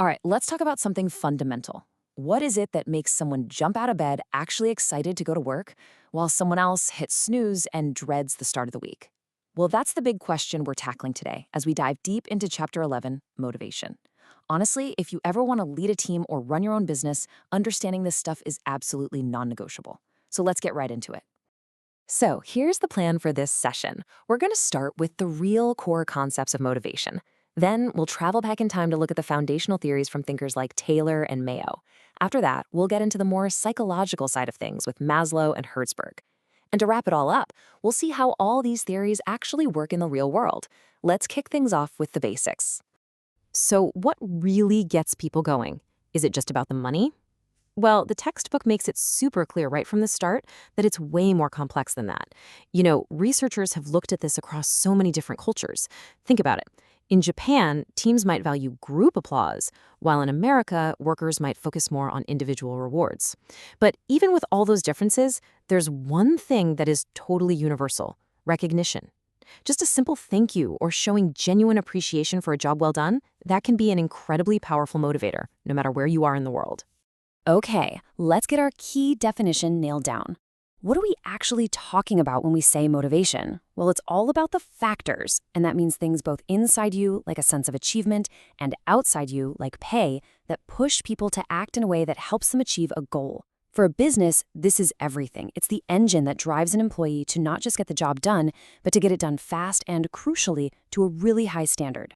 All right, let's talk about something fundamental. What is it that makes someone jump out of bed actually excited to go to work, while someone else hits snooze and dreads the start of the week? Well, that's the big question we're tackling today as we dive deep into Chapter 11, Motivation. Honestly, if you ever want to lead a team or run your own business, understanding this stuff is absolutely non-negotiable. So let's get right into it. So here's the plan for this session. We're going to start with the real core concepts of motivation. Then we'll travel back in time to look at the foundational theories from thinkers like Taylor and Mayo. After that, we'll get into the more psychological side of things with Maslow and Herzberg. And to wrap it all up, we'll see how all these theories actually work in the real world. Let's kick things off with the basics. So what really gets people going? Is it just about the money? Well, the textbook makes it super clear right from the start that it's way more complex than that. Researchers have looked at this across so many different cultures. Think about it. In Japan, teams might value group applause, while in America, workers might focus more on individual rewards. But even with all those differences, there's one thing that is totally universal: recognition. Just a simple thank you or showing genuine appreciation for a job well done, that can be an incredibly powerful motivator, no matter where you are in the world. Okay, let's get our key definition nailed down. What are we actually talking about when we say motivation? Well, it's all about the factors, and that means things both inside you, like a sense of achievement, and outside you, like pay, that push people to act in a way that helps them achieve a goal. For a business, this is everything. It's the engine that drives an employee to not just get the job done, but to get it done fast and, crucially, to a really high standard.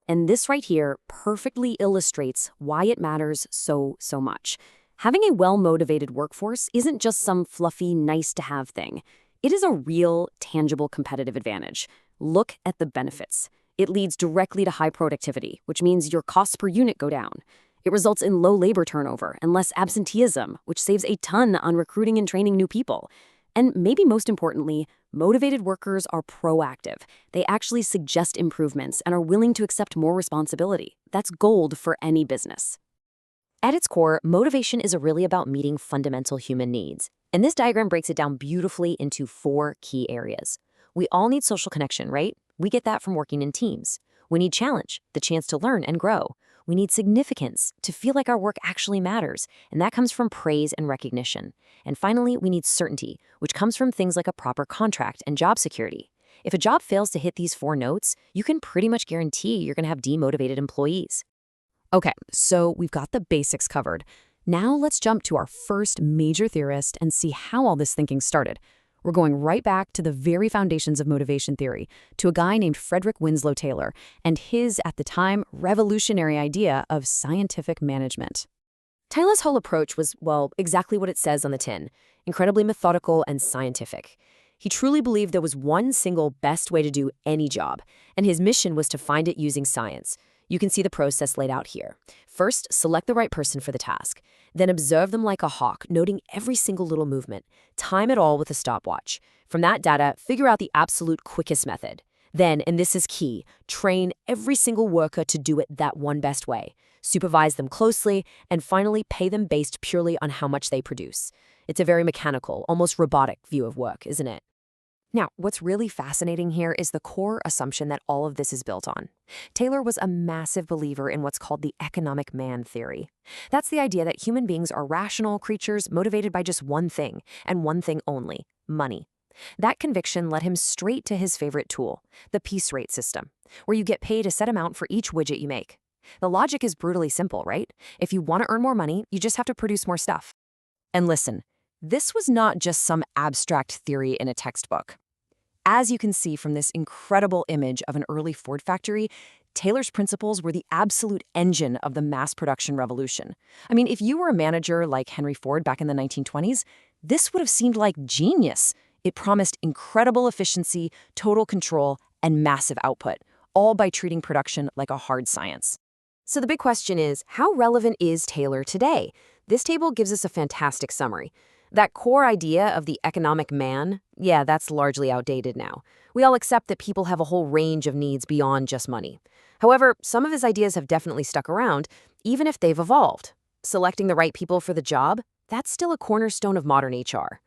And this right here perfectly illustrates why it matters so much. Having a well-motivated workforce isn't just some fluffy, nice-to-have thing. It is a real, tangible competitive advantage. Look at the benefits. It leads directly to high productivity, which means your costs per unit go down. It results in low labor turnover and less absenteeism, which saves a ton on recruiting and training new people. And maybe most importantly, motivated workers are proactive. They actually suggest improvements and are willing to accept more responsibility. That's gold for any business. At its core, motivation is really about meeting fundamental human needs. And this diagram breaks it down beautifully into 4 key areas. We all need social connection, right? We get that from working in teams. We need challenge, the chance to learn and grow. We need significance, to feel like our work actually matters, and that comes from praise and recognition. And finally, we need certainty, which comes from things like a proper contract and job security. If a job fails to hit these 4 notes, you can pretty much guarantee you're going to have demotivated employees. Okay, so we've got the basics covered. Now let's jump to our first major theorist and see how all this thinking started. We're going right back to the very foundations of motivation theory, to a guy named Frederick Winslow Taylor and his, at the time, revolutionary idea of scientific management. Taylor's whole approach was, well, exactly what it says on the tin: incredibly methodical and scientific. He truly believed there was one single best way to do any job, and his mission was to find it using science. You can see the process laid out here. First, select the right person for the task. Then observe them like a hawk, noting every single little movement. Time it all with a stopwatch. From that data, figure out the absolute quickest method. Then, and this is key, train every single worker to do it that one best way. Supervise them closely, and finally pay them based purely on how much they produce. It's a very mechanical, almost robotic view of work, isn't it? Now, what's really fascinating here is the core assumption that all of this is built on. Taylor was a massive believer in what's called the economic man theory. That's the idea that human beings are rational creatures motivated by just one thing, and one thing only: money. That conviction led him straight to his favorite tool, the piece rate system, where you get paid a set amount for each widget you make. The logic is brutally simple, right? If you want to earn more money, you just have to produce more stuff. And listen, this was not just some abstract theory in a textbook. As you can see from this incredible image of an early Ford factory, Taylor's principles were the absolute engine of the mass production revolution. I mean, if you were a manager like Henry Ford back in the 1920s, this would have seemed like genius. It promised incredible efficiency, total control, and massive output, all by treating production like a hard science. So the big question is, how relevant is Taylor today? This table gives us a fantastic summary. That core idea of the economic man, yeah, that's largely outdated now. We all accept that people have a whole range of needs beyond just money. However, some of his ideas have definitely stuck around, even if they've evolved. Selecting the right people for the job, that's still a cornerstone of modern HR.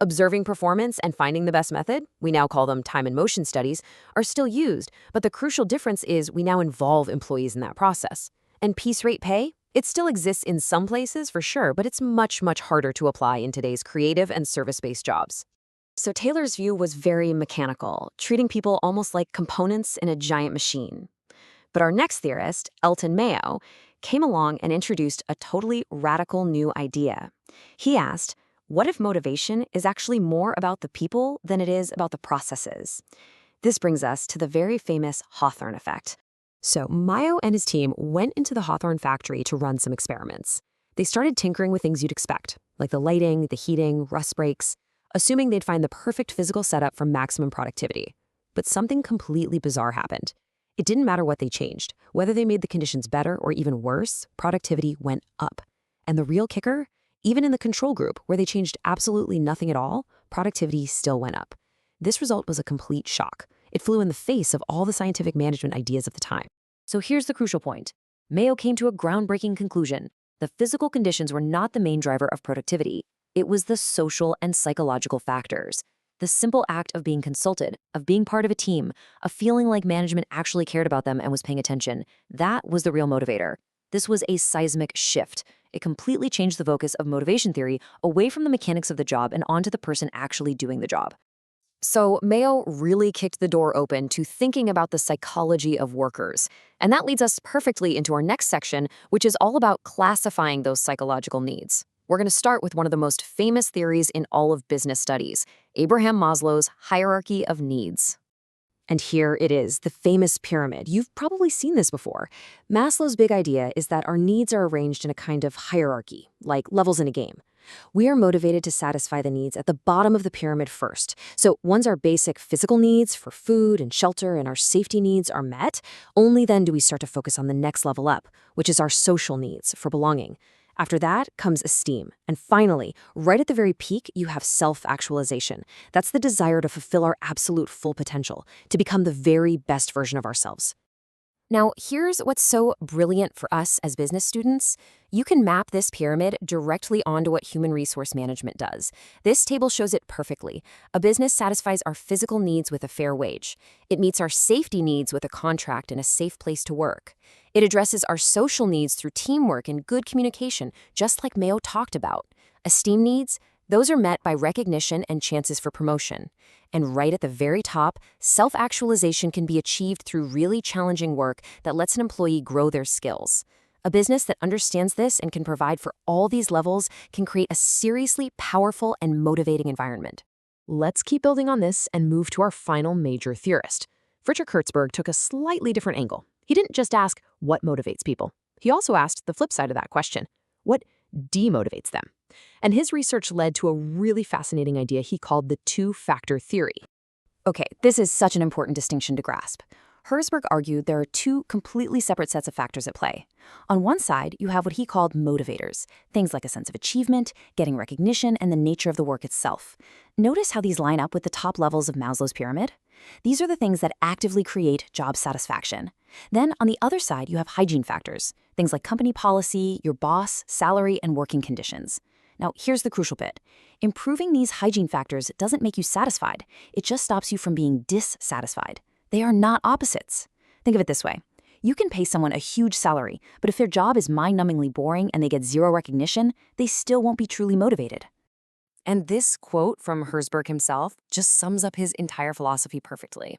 Observing performance and finding the best method, we now call them time and motion studies, are still used, but the crucial difference is we now involve employees in that process. And piece rate pay? It still exists in some places for sure, but it's much, much harder to apply in today's creative and service-based jobs. So Taylor's view was very mechanical, treating people almost like components in a giant machine. But our next theorist, Elton Mayo, came along and introduced a totally radical new idea. He asked, what if motivation is actually more about the people than it is about the processes? This brings us to the very famous Hawthorne effect. So Mayo and his team went into the Hawthorne factory to run some experiments. They started tinkering with things you'd expect, like the lighting, the heating, rust breaks, assuming they'd find the perfect physical setup for maximum productivity. But something completely bizarre happened. It didn't matter what they changed. Whether they made the conditions better or even worse, productivity went up. And the real kicker? Even in the control group, where they changed absolutely nothing at all, productivity still went up. This result was a complete shock. It flew in the face of all the scientific management ideas of the time. So here's the crucial point. Mayo came to a groundbreaking conclusion. The physical conditions were not the main driver of productivity. It was the social and psychological factors. The simple act of being consulted, of being part of a team, of feeling like management actually cared about them and was paying attention, that was the real motivator. This was a seismic shift. It completely changed the focus of motivation theory away from the mechanics of the job and onto the person actually doing the job. So Mayo really kicked the door open to thinking about the psychology of workers. And that leads us perfectly into our next section, which is all about classifying those psychological needs. We're going to start with one of the most famous theories in all of business studies, Abraham Maslow's hierarchy of needs. And here it is, the famous pyramid. You've probably seen this before. Maslow's big idea is that our needs are arranged in a kind of hierarchy, like levels in a game. We are motivated to satisfy the needs at the bottom of the pyramid first. So once our basic physical needs for food and shelter and our safety needs are met, only then do we start to focus on the next level up, which is our social needs for belonging. After that comes esteem. And finally, right at the very peak, you have self-actualization. That's the desire to fulfill our absolute full potential, to become the very best version of ourselves. Now, here's what's so brilliant for us as business students. You can map this pyramid directly onto what human resource management does. This table shows it perfectly. A business satisfies our physical needs with a fair wage. It meets our safety needs with a contract and a safe place to work. It addresses our social needs through teamwork and good communication, just like Mayo talked about. Esteem needs? Those are met by recognition and chances for promotion. And right at the very top, self-actualization can be achieved through really challenging work that lets an employee grow their skills. A business that understands this and can provide for all these levels can create a seriously powerful and motivating environment. Let's keep building on this and move to our final major theorist. Friedrich Hertzberg took a slightly different angle. He didn't just ask what motivates people. He also asked the flip side of that question, what demotivates them? And his research led to a really fascinating idea he called the two-factor theory. Okay, this is such an important distinction to grasp. Hertzberg argued there are two completely separate sets of factors at play. On one side, you have what he called motivators, things like a sense of achievement, getting recognition, and the nature of the work itself. Notice how these line up with the top levels of Maslow's pyramid? These are the things that actively create job satisfaction. Then, on the other side, you have hygiene factors, things like company policy, your boss, salary, and working conditions. Now, here's the crucial bit. Improving these hygiene factors doesn't make you satisfied. It just stops you from being dissatisfied. They are not opposites. Think of it this way. You can pay someone a huge salary, but if their job is mind-numbingly boring and they get zero recognition, they still won't be truly motivated. And this quote from Hertzberg himself just sums up his entire philosophy perfectly.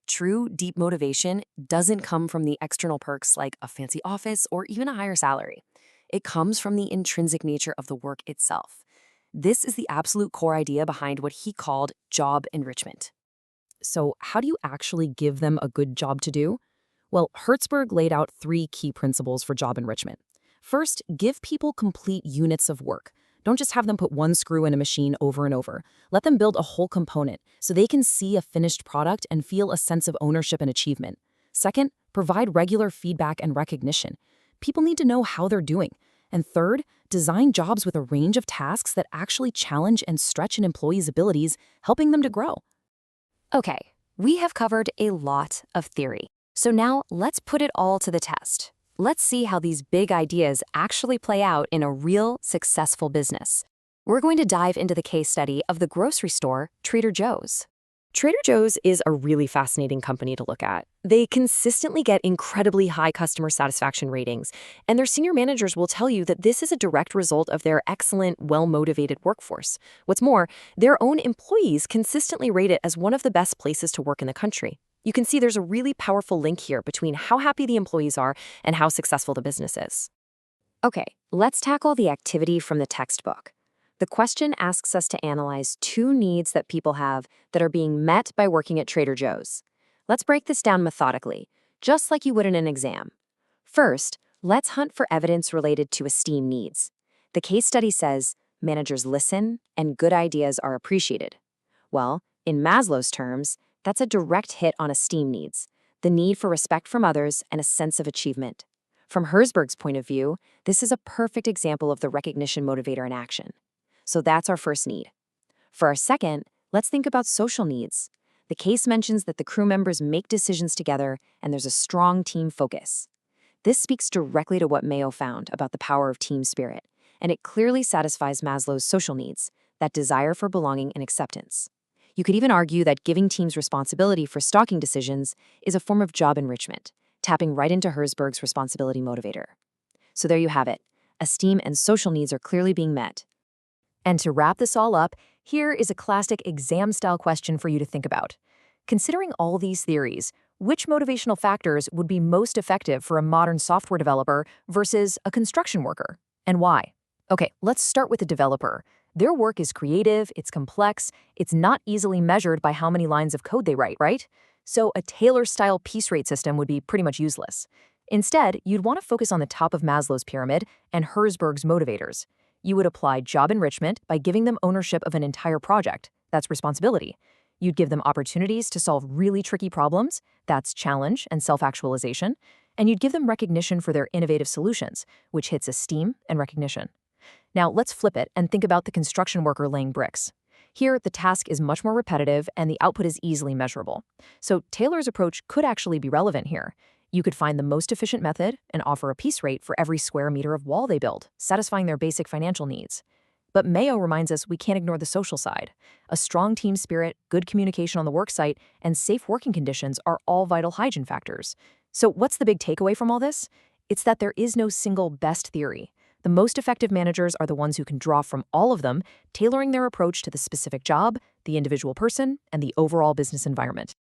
True, deep motivation doesn't come from the external perks like a fancy office or even a higher salary. It comes from the intrinsic nature of the work itself. This is the absolute core idea behind what he called job enrichment. So how do you actually give them a good job to do? Well, Hertzberg laid out 3 key principles for job enrichment. First, give people complete units of work. Don't just have them put one screw in a machine over and over. Let them build a whole component so they can see a finished product and feel a sense of ownership and achievement. Second, provide regular feedback and recognition. People need to know how they're doing. And third, design jobs with a range of tasks that actually challenge and stretch an employee's abilities, helping them to grow. Okay, we have covered a lot of theory. So now let's put it all to the test. Let's see how these big ideas actually play out in a real, successful business. We're going to dive into the case study of the grocery store, Trader Joe's. Trader Joe's is a really fascinating company to look at. They consistently get incredibly high customer satisfaction ratings, and their senior managers will tell you that this is a direct result of their excellent, well-motivated workforce. What's more, their own employees consistently rate it as one of the best places to work in the country. You can see there's a really powerful link here between how happy the employees are and how successful the business is. Okay, let's tackle the activity from the textbook. The question asks us to analyze two needs that people have that are being met by working at Trader Joe's. Let's break this down methodically, just like you would in an exam. First, let's hunt for evidence related to esteem needs. The case study says managers listen and good ideas are appreciated. Well, in Maslow's terms, that's a direct hit on esteem needs, the need for respect from others and a sense of achievement. From Herzberg's point of view, this is a perfect example of the recognition motivator in action. So that's our first need. For our second, let's think about social needs. The case mentions that the crew members make decisions together and there's a strong team focus. This speaks directly to what Mayo found about the power of team spirit, and it clearly satisfies Maslow's social needs, that desire for belonging and acceptance. You could even argue that giving teams responsibility for stocking decisions is a form of job enrichment, tapping right into Herzberg's responsibility motivator. So there you have it. Esteem and social needs are clearly being met. And to wrap this all up, here is a classic exam-style question for you to think about. Considering all these theories, which motivational factors would be most effective for a modern software developer versus a construction worker, and why? Okay, let's start with the developer. Their work is creative, it's complex, it's not easily measured by how many lines of code they write, right? So a Taylor-style piece rate system would be pretty much useless. Instead, you'd want to focus on the top of Maslow's pyramid and Herzberg's motivators. You would apply job enrichment by giving them ownership of an entire project. That's responsibility. You'd give them opportunities to solve really tricky problems. That's challenge and self-actualization. And you'd give them recognition for their innovative solutions, which hits esteem and recognition. Now, let's flip it and think about the construction worker laying bricks. Here, the task is much more repetitive and the output is easily measurable. So Taylor's approach could actually be relevant here. You could find the most efficient method and offer a piece rate for every square meter of wall they build, satisfying their basic financial needs. But Mayo reminds us we can't ignore the social side. A strong team spirit, good communication on the worksite, and safe working conditions are all vital hygiene factors. So what's the big takeaway from all this? It's that there is no single best theory. The most effective managers are the ones who can draw from all of them, tailoring their approach to the specific job, the individual person, and the overall business environment.